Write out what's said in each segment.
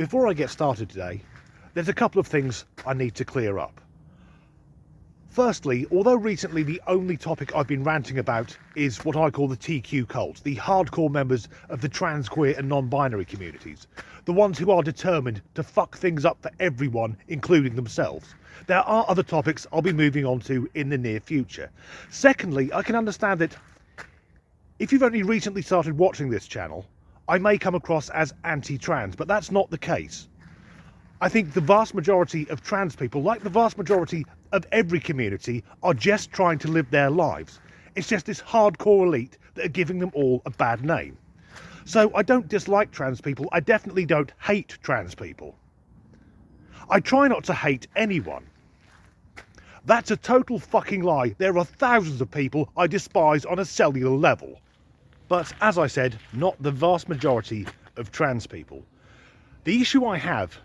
Before I get started today, there's a couple of things I need to clear up. Firstly, although recently the only topic I've been ranting about is what I call the TQ cult, the hardcore members of the trans, queer and non-binary communities, the ones who are determined to fuck things up for everyone, including themselves, there are other topics I'll be moving on to in the near future. Secondly, I can understand that if you've only recently started watching this channel, I may come across as anti-trans, but that's not the case. I think the vast majority of trans people, like the vast majority of every community, are just trying to live their lives. It's just this hardcore elite that are giving them all a bad name. So I don't dislike trans people, I definitely don't hate trans people. I try not to hate anyone. That's a total fucking lie. There are thousands of people I despise on a cellular level. But as I said, not the vast majority of trans people. The issue I have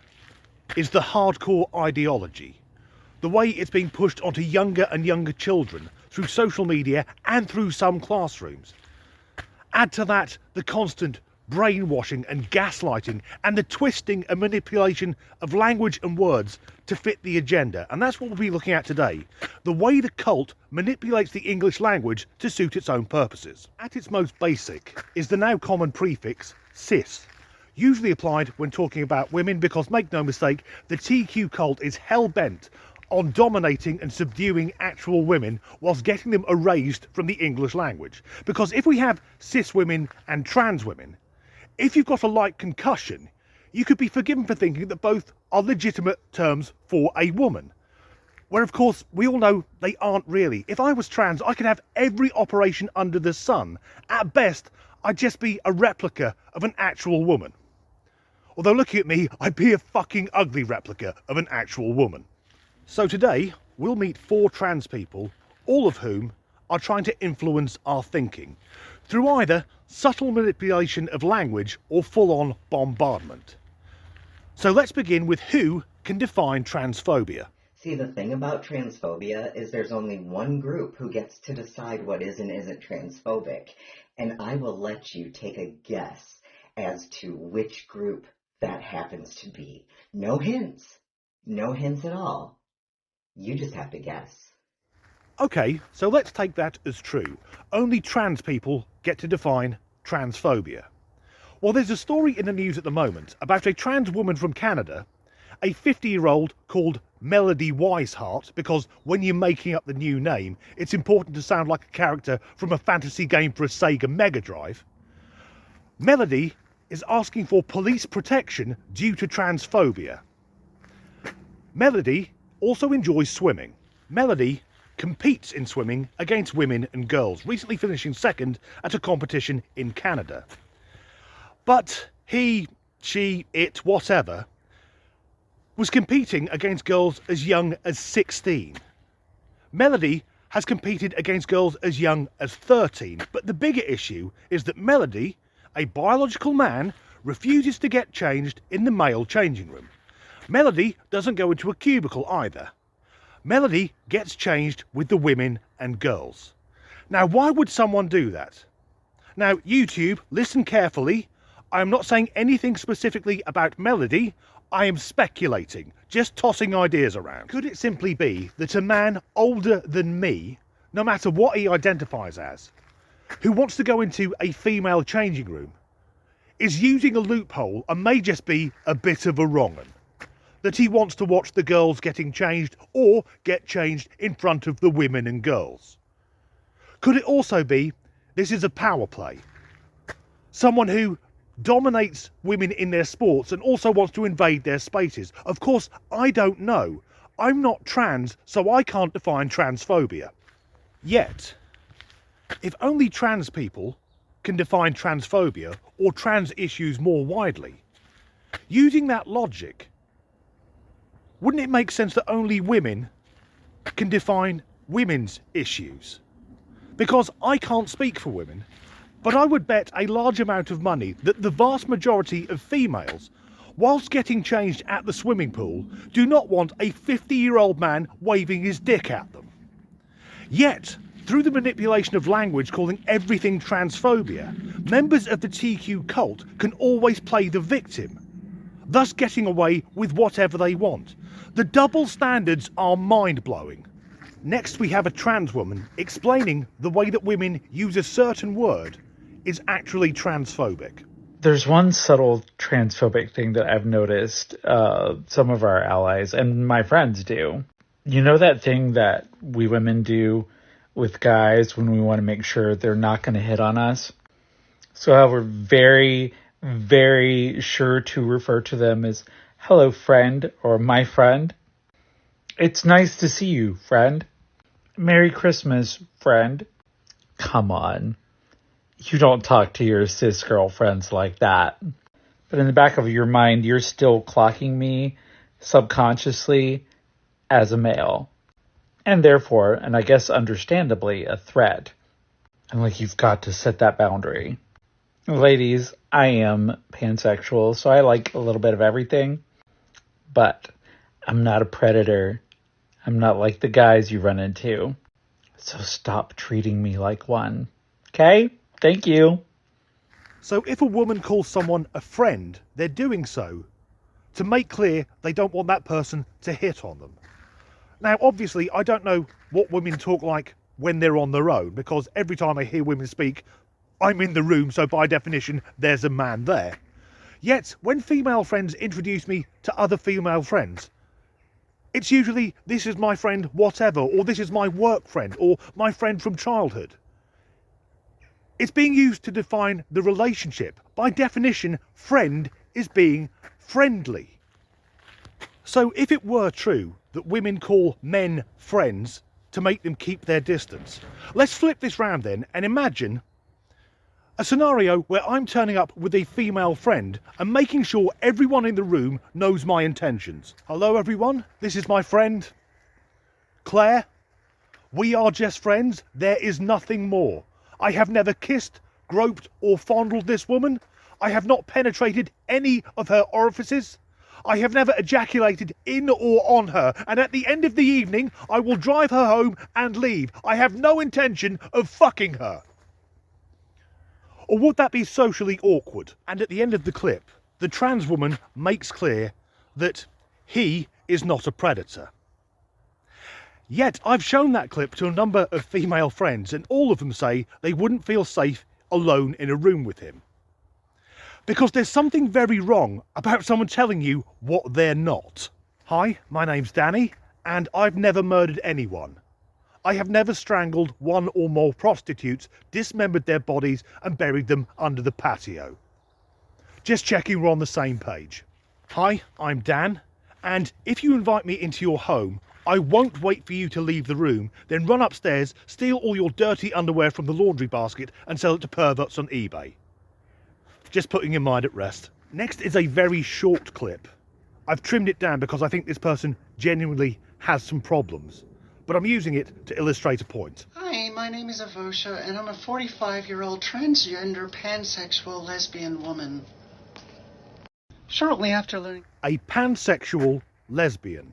is the hardcore ideology. The way it's being pushed onto younger and younger children through social media and through some classrooms. Add to that the constant brainwashing and gaslighting and the twisting and manipulation of language and words to fit the agenda. And that's what we'll be looking at today. The way the cult manipulates the English language to suit its own purposes. At its most basic is the now common prefix cis. Usually applied when talking about women because, make no mistake, the TQ cult is hell-bent on dominating and subduing actual women whilst getting them erased from the English language. Because if we have cis women and trans women, if you've got a light concussion, you could be forgiven for thinking that both are legitimate terms for a woman. Where of course we all know they aren't really. If I was trans, I could have every operation under the sun. At best, I'd just be a replica of an actual woman. Although looking at me, I'd be a fucking ugly replica of an actual woman. So today, we'll meet 4 trans people, all of whom are trying to influence our thinking, through either subtle manipulation of language or full-on bombardment. So let's begin with who can define transphobia. See, the thing about transphobia is there's only one group who gets to decide what is and isn't transphobic, and I will let you take a guess as to which group that happens to be. No hints. No hints at all. You just have to guess. Okay, so let's take that as true. Only trans people get to define transphobia. Well, there's a story in the news at the moment about a trans woman from Canada, a 50-year-old called Melody Wiseheart, because when you're making up the new name, it's important to sound like a character from a fantasy game for a Sega Mega Drive. Melody is asking for police protection due to transphobia. Melody also enjoys swimming. Melody competes in swimming against women and girls, recently finishing second at a competition in Canada. But he, she, it, whatever, was competing against girls as young as 16. Melody has competed against girls as young as 13. But the bigger issue is that Melody, a biological man, refuses to get changed in the male changing room. Melody doesn't go into a cubicle either. Melody gets changed with the women and girls. Now, why would someone do that? Now, YouTube, listen carefully. I am not saying anything specifically about Melody. I am speculating, just tossing ideas around. Could it simply be that a man older than me, no matter what he identifies as, who wants to go into a female changing room, is using a loophole and may just be a bit of a wrong-un? That he wants to watch the girls getting changed or get changed in front of the women and girls? Could it also be this is a power play? Someone who dominates women in their sports and also wants to invade their spaces? Of course, I don't know. I'm not trans, so I can't define transphobia. Yet, if only trans people can define transphobia or trans issues more widely, using that logic, wouldn't it make sense that only women can define women's issues? Because I can't speak for women, but I would bet a large amount of money that the vast majority of females, whilst getting changed at the swimming pool, do not want a 50-year-old man waving his dick at them. Yet, through the manipulation of language calling everything transphobia, members of the TQ cult can always play the victim. thus getting away with whatever they want. The double standards are mind-blowing. Next we have a trans woman explaining the way that women use a certain word is actually transphobic. There's one subtle transphobic thing that I've noticed some of our allies and my friends do. You know that thing that we women do with guys when we want to make sure they're not going to hit on us? So how we're very, very sure to refer to them as hello friend or my friend. It's nice to see you, friend. Merry Christmas, friend. Come on. You don't talk to your cis girlfriends like that. But in the back of your mind, you're still clocking me subconsciously as a male. And therefore, and I guess understandably, a threat. And like, you've got to set that boundary. Ladies, I am pansexual, so I like a little bit of everything. But I'm not a predator. I'm not like the guys you run into. So stop treating me like one. Okay? Thank you. So if a woman calls someone a friend, they're doing so to make clear they don't want that person to hit on them. Now, obviously, I don't know what women talk like when they're on their own, because every time I hear women speak, I'm in the room, so by definition, there's a man there. Yet, when female friends introduce me to other female friends, it's usually, this is my friend whatever, or this is my work friend, or my friend from childhood. It's being used to define the relationship. By definition, friend is being friendly. So if it were true that women call men friends to make them keep their distance, let's flip this round then and imagine a scenario where I'm turning up with a female friend and making sure everyone in the room knows my intentions. Hello everyone, this is my friend Claire. We are just friends, there is nothing more. I have never kissed, groped or fondled this woman. I have not penetrated any of her orifices. I have never ejaculated in or on her, and at the end of the evening I will drive her home and leave. I have no intention of fucking her. Or would that be socially awkward? And at the end of the clip, the trans woman makes clear that he is not a predator. Yet I've shown that clip to a number of female friends and all of them say they wouldn't feel safe alone in a room with him. Because there's something very wrong about someone telling you what they're not. Hi, my name's Danny and I've never murdered anyone. I have never strangled one or more prostitutes, dismembered their bodies and buried them under the patio. Just checking we're on the same page. Hi, I'm Dan, and if you invite me into your home, I won't wait for you to leave the room, then run upstairs, steal all your dirty underwear from the laundry basket and sell it to perverts on eBay. Just putting your mind at rest. Next is a very short clip. I've trimmed it down because I think this person genuinely has some problems, but I'm using it to illustrate a point. Hi, my name is Avosha, and I'm a 45-year-old transgender pansexual lesbian woman. Shortly after learning... A pansexual lesbian.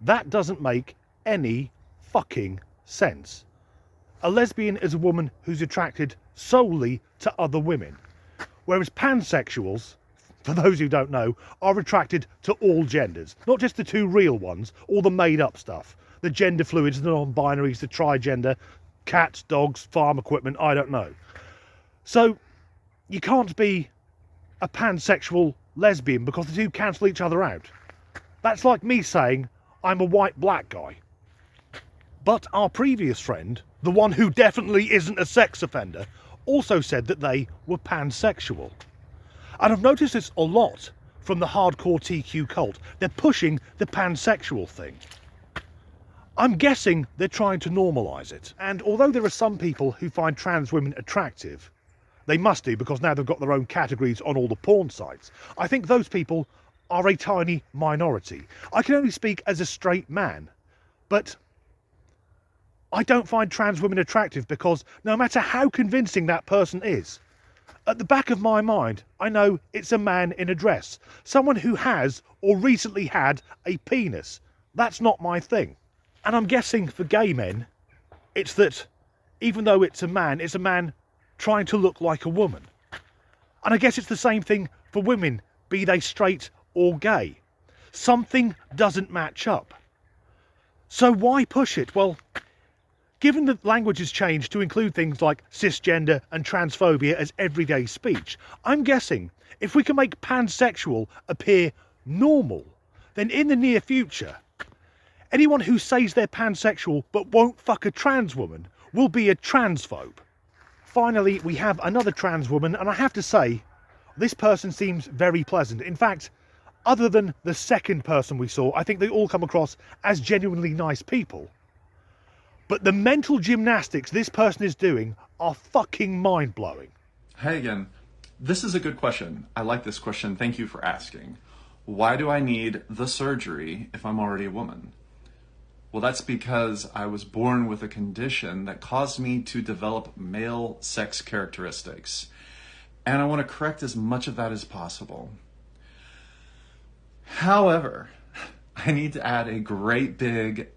That doesn't make any fucking sense. A lesbian is a woman who's attracted solely to other women, whereas pansexuals, for those who don't know, are attracted to all genders, not just the two real ones, all the made up stuff. The gender fluids, the non-binaries, the trigender, cats, dogs, farm equipment, I don't know. So you can't be a pansexual lesbian because the two cancel each other out. That's like me saying I'm a white black guy. But our previous friend, the one who definitely isn't a sex offender, also said that they were pansexual. And I've noticed this a lot from the hardcore TQ cult. They're pushing the pansexual thing. I'm guessing they're trying to normalise it. And although there are some people who find trans women attractive, they must do because now they've got their own categories on all the porn sites, I think those people are a tiny minority. I can only speak as a straight man, but I don't find trans women attractive because no matter how convincing that person is, at the back of my mind, I know it's a man in a dress, someone who has or recently had a penis. That's not my thing. And I'm guessing for gay men, it's that even though it's a man trying to look like a woman. And I guess it's the same thing for women be they straight or gay. Something doesn't match up. So why push it? Well, given that language has changed to include things like cisgender and transphobia as everyday speech, I'm guessing if we can make pansexual appear normal, then in the near future, anyone who says they're pansexual but won't fuck a trans woman will be a transphobe. Finally, we have another trans woman, and I have to say, this person seems very pleasant. In fact, other than the second person we saw, I think they all come across as genuinely nice people. But the mental gymnastics this person is doing are fucking mind-blowing. Hey again. This is a good question. I like this question. Thank you for asking. Why do I need the surgery if I'm already a woman? Well, that's because I was born with a condition that caused me to develop male sex characteristics. And I want to correct as much of that as possible. However, I need to add a great big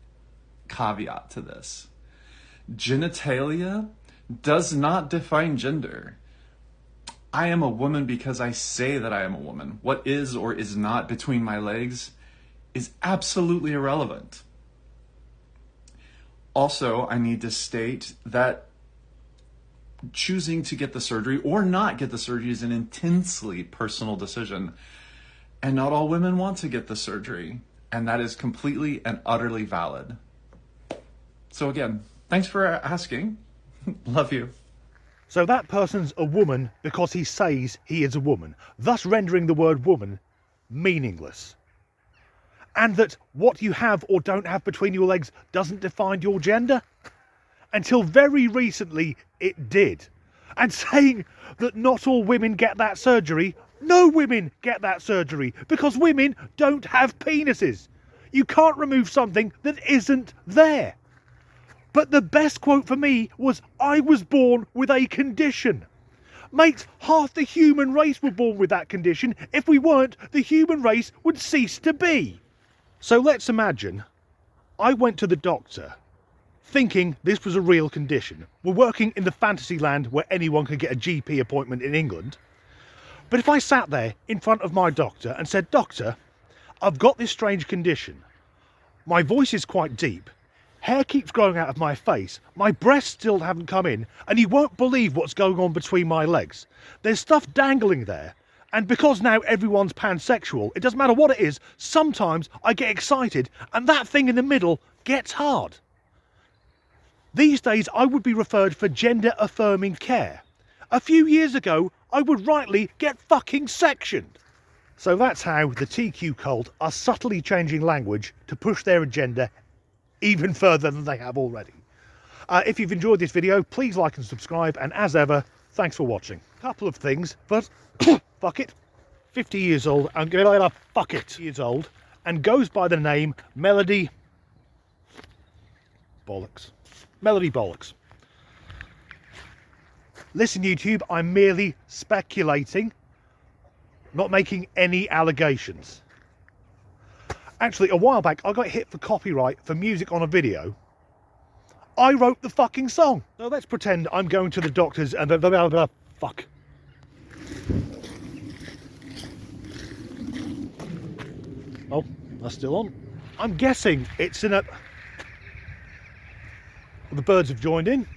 caveat to this. Genitalia does not define gender. I am a woman because I say that I am a woman. What is or is not between my legs is absolutely irrelevant. Also, I need to state that choosing to get the surgery or not get the surgery is an intensely personal decision. And not all women want to get the surgery. And that is completely and utterly valid. So again, thanks for asking. Love you. So that person's a woman because he says he is a woman, thus rendering the word woman meaningless. And that what you have or don't have between your legs doesn't define your gender? Until very recently it did. And saying that not all women get that surgery, no women get that surgery because women don't have penises. You can't remove something that isn't there. But the best quote for me was, I was born with a condition. Mate, half the human race were born with that condition. If we weren't, the human race would cease to be. So let's imagine I went to the doctor thinking this was a real condition. We're working in the fantasy land where anyone can get a GP appointment in England. But if I sat there in front of my doctor and said, Doctor, I've got this strange condition. My voice is quite deep. Hair keeps growing out of my face, my breasts still haven't come in, and you won't believe what's going on between my legs. There's stuff dangling there, and because now everyone's pansexual, it doesn't matter what it is, sometimes I get excited, and that thing in the middle gets hard. These days I would be referred for gender-affirming care. A few years ago, I would rightly get fucking sectioned. So that's how the TQ cult are subtly changing language to push their agenda even further than they have already. If you've enjoyed this video, please like and subscribe, and as ever, thanks for watching. Couple of things, but fuck it. 50 years old, I'm gonna fuck it. Years old, and goes by the name Melody Bollocks. Melody Bollocks. Listen, YouTube, I'm merely speculating, not making any allegations. Actually, a while back, I got hit for copyright for music on a video. I wrote the fucking song. So let's pretend I'm going to the doctors and fuck. Oh, that's still on. I'm guessing it's in a... The birds have joined in.